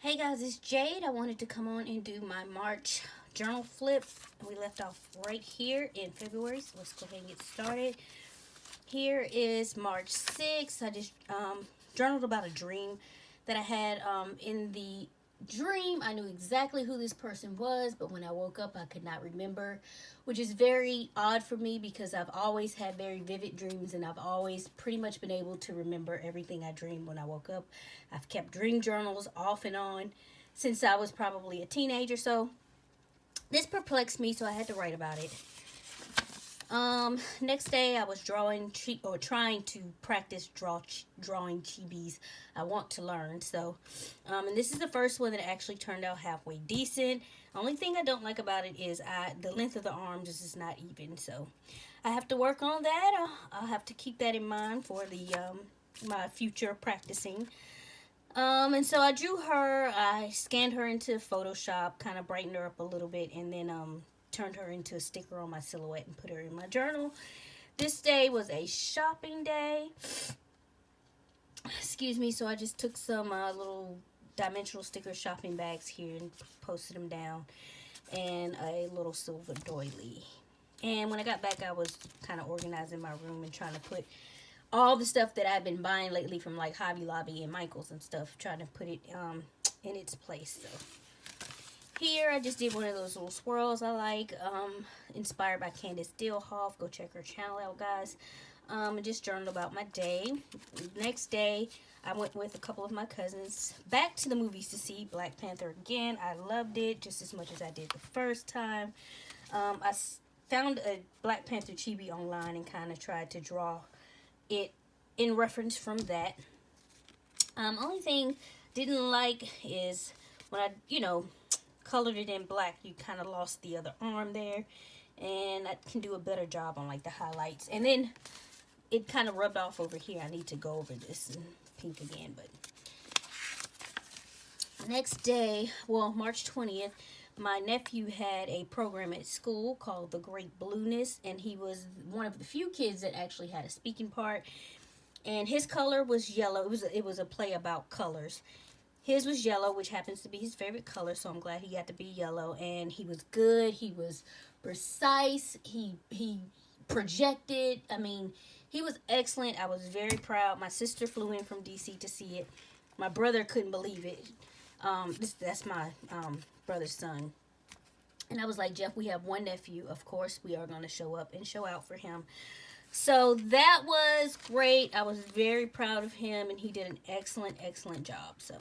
Hey guys, it's Jade. I wanted to come on and do my March journal flip. We left off right here in February, so let's go ahead and get started. Here is March 6th. I just journaled about a dream that I had. In the dream, I knew exactly who this person was, but when I woke up, I could not remember, which is very odd for me because I've always had very vivid dreams and I've always pretty much been able to remember everything I dreamed when I woke up. I've kept dream journals off and on since I was probably a teenager, so this perplexed me, so I had to write about it. Next day I was drawing trying to practice drawing chibis. I want to learn. So, and this is the first one that actually turned out halfway decent. Only thing I don't like about it is the length of the arms is just not even. So, I have to work on that. I'll have to keep that in mind for the my future practicing. And so I drew her. I scanned her into Photoshop, kind of brightened her up a little bit, and then turned her into a sticker on my silhouette and put her in my journal. This day was a shopping day. Excuse me. So I just took some little dimensional sticker shopping bags here and posted them down, and a little silver doily. And when I got back, I was kind of organizing my room and trying to put all the stuff that I've been buying lately from like Hobby Lobby and Michaels and stuff, trying to put it in its place. So here I just did one of those little swirls I like, inspired by Candace Dillhoff. Go check her channel out, guys. And just journaled about my day. Next day I went with a couple of my cousins back to the movies to see Black Panther again. I loved it just as much as I did the first time. I found a Black Panther chibi online and kind of tried to draw it in reference from that. Only thing didn't like is when I, colored it in black, you kind of lost the other arm there, and I can do a better job on like the highlights. And then it kind of rubbed off over here. I need to go over this in pink again. But next day, well, March 20th, my nephew had a program at school called The Great Blueness, and he was one of the few kids that actually had a speaking part. And his color was yellow. It was a play about colors. His was yellow, which happens to be his favorite color, so I'm glad he got to be yellow. And he was good. He was precise. He projected. I mean, he was excellent. I was very proud. My sister flew in from DC to see it. My brother couldn't believe it. That's my brother's son. And I was like, Jeff, we have one nephew. Of course, we are going to show up and show out for him. So that was great. I was very proud of him, and he did an excellent, excellent job. So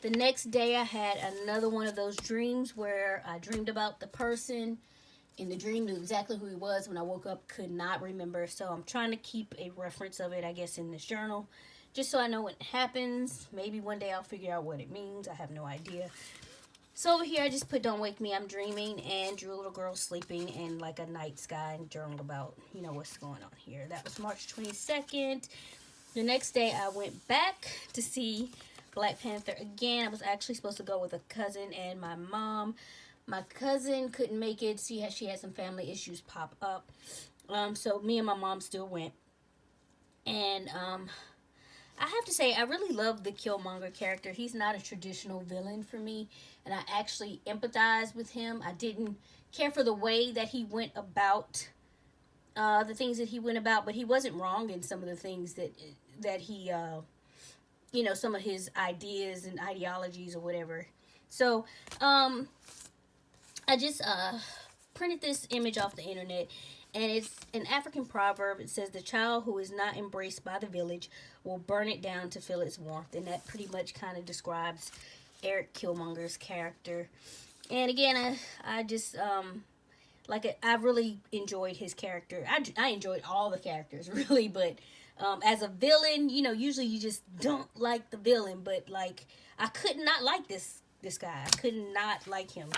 the next day, I had another one of those dreams where I dreamed about the person. In the dream, knew exactly who he was. When I woke up, could not remember. So I'm trying to keep a reference of it, I guess, in this journal, just so I know what happens. Maybe one day I'll figure out what it means. I have no idea. So over here, I just put "Don't Wake Me, I'm Dreaming," and drew a little girl sleeping and like a night sky, and journaled about, what's going on here. That was March 22nd. The next day, I went back to see Black Panther again. I was actually supposed to go with a cousin and my mom. My cousin couldn't make it. She had some family issues pop up. So me and my mom still went. And I have to say, I really love the Killmonger character. He's not a traditional villain for me, and I actually empathize with him. I didn't care for the way that he went about the things that he went about, but he wasn't wrong in some of the things that he, some of his ideas and ideologies or whatever. So, I just printed this image off the internet. And it's an African proverb. It says, the child who is not embraced by the village will burn it down to feel its warmth. And that pretty much kind of describes Eric Killmonger's character. And again, I just, I really enjoyed his character. I enjoyed all the characters, really. But as a villain, usually you just don't like the villain. But, I could not like this guy. I could not like him.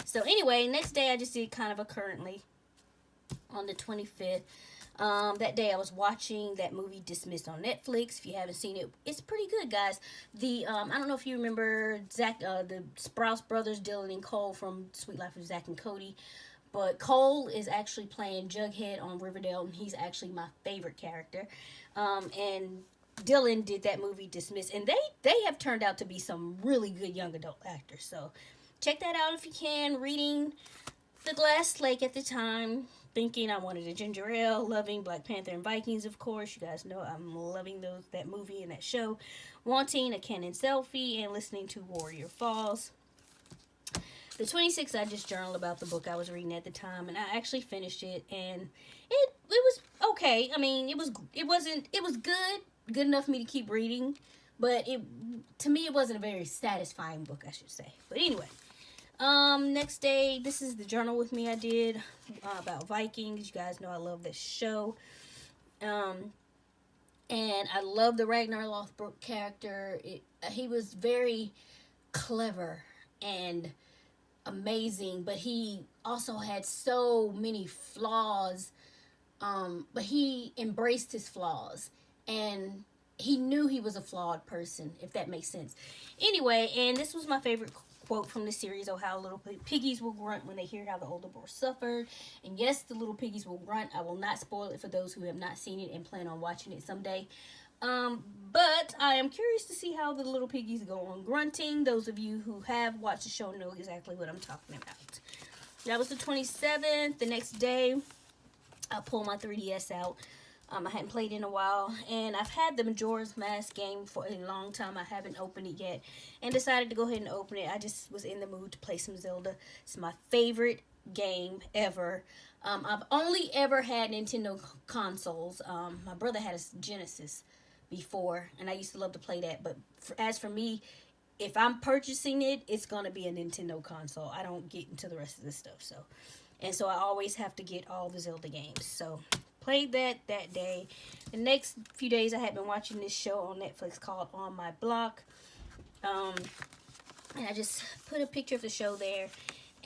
So, anyway, next day I just did kind of a currently. On the 25th, that day I was watching that movie Dismissed on Netflix. If you haven't seen it, it's pretty good, guys. I don't know if you remember the Sprouse brothers, Dylan and Cole from Sweet Life of Zack and Cody, but Cole is actually playing Jughead on Riverdale, and he's actually my favorite character. And Dylan did that movie Dismiss, and they have turned out to be some really good young adult actors. So check that out if you can. Reading The Glass Lake at the time, thinking I wanted a ginger ale, loving Black Panther and Vikings, of course. You guys know I'm loving that movie and that show. Wanting a Canon selfie and listening to Warrior Falls. The 26th, I just journaled about the book I was reading at the time, and I actually finished it, and it was okay. I mean, it was good enough for me to keep reading, but to me it wasn't a very satisfying book, I should say. But anyway, next day, this is the journal with me I did about Vikings. You guys know I love this show, and I love the Ragnar Lothbrok character. He was very clever and amazing, but he also had so many flaws, but he embraced his flaws, and he knew he was a flawed person, if that makes sense. Anyway, and this was my favorite quote from the series: "Oh, how little piggies will grunt when they hear how the older boar suffered." And yes, the little piggies will grunt. I will not spoil it for those who have not seen it and plan on watching it someday. But I am curious to see how the little piggies go on grunting. Those of you who have watched the show know exactly what I'm talking about. That was the 27th. The next day, I pulled my 3DS out. I hadn't played in a while, and I've had the Majora's Mask game for a long time. I haven't opened it yet, and decided to go ahead and open it. I just was in the mood to play some Zelda. It's my favorite game ever. I've only ever had Nintendo consoles. My brother had a Genesis before, and I used to love to play that. But as for me, if I'm purchasing it, it's gonna be a Nintendo console. I don't get into the rest of this stuff. So I always have to get all the Zelda games. So played that day. The next few days, I had been watching this show on Netflix called On My Block, and I just put a picture of the show there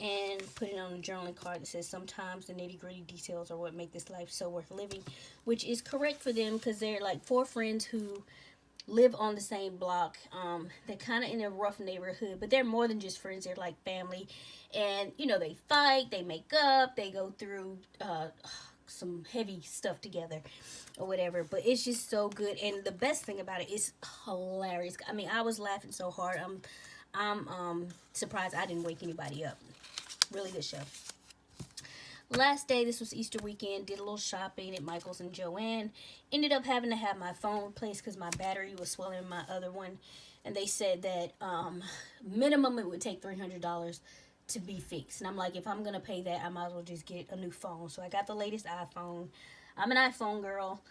and put it on a journaling card that says, "Sometimes the nitty-gritty details are what make this life so worth living," which is correct for them, because they're like 4 friends who live on the same block. They're kind of in a rough neighborhood, but they're more than just friends. They're like family, and they fight, they make up, they go through some heavy stuff together or whatever. But it's just so good, and the best thing about it is hilarious. I mean, I was laughing so hard. I'm surprised I didn't wake anybody up. Really good show. Last day, this was Easter weekend, did a little shopping at Michael's and Joann. Ended up having to have my phone replaced because my battery was swelling in my other one. And they said that minimum it would take $300 to be fixed. And I'm like, if I'm going to pay that, I might as well just get a new phone. So I got the latest iPhone. I'm an iPhone girl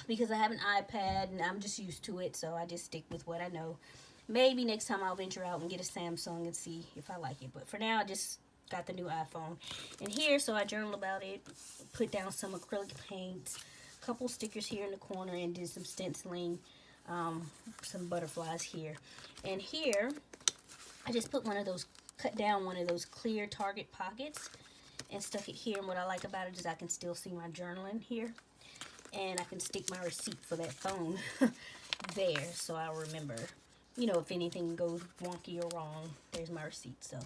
because I have an iPad and I'm just used to it. So I just stick with what I know. Maybe next time I'll venture out and get a Samsung and see if I like it. But for now, I just got the new iPhone. And here, so I journaled about it, put down some acrylic paints, a couple stickers here in the corner, and did some stenciling, some butterflies here. And here, I just put cut down one of those clear Target pockets and stuck it here. And what I like about it is I can still see my journaling here. And I can stick my receipt for that phone there, so I'll remember. If anything goes wonky or wrong, there's my receipt. So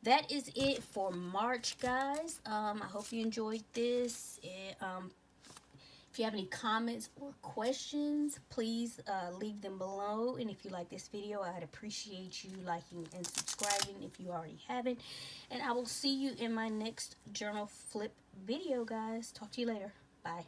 that is it for March, guys. I hope you enjoyed this. If you have any comments or questions, please leave them below. And if you like this video, I'd appreciate you liking and subscribing if you already haven't. And I will see you in my next journal flip video, guys. Talk to you later. Bye.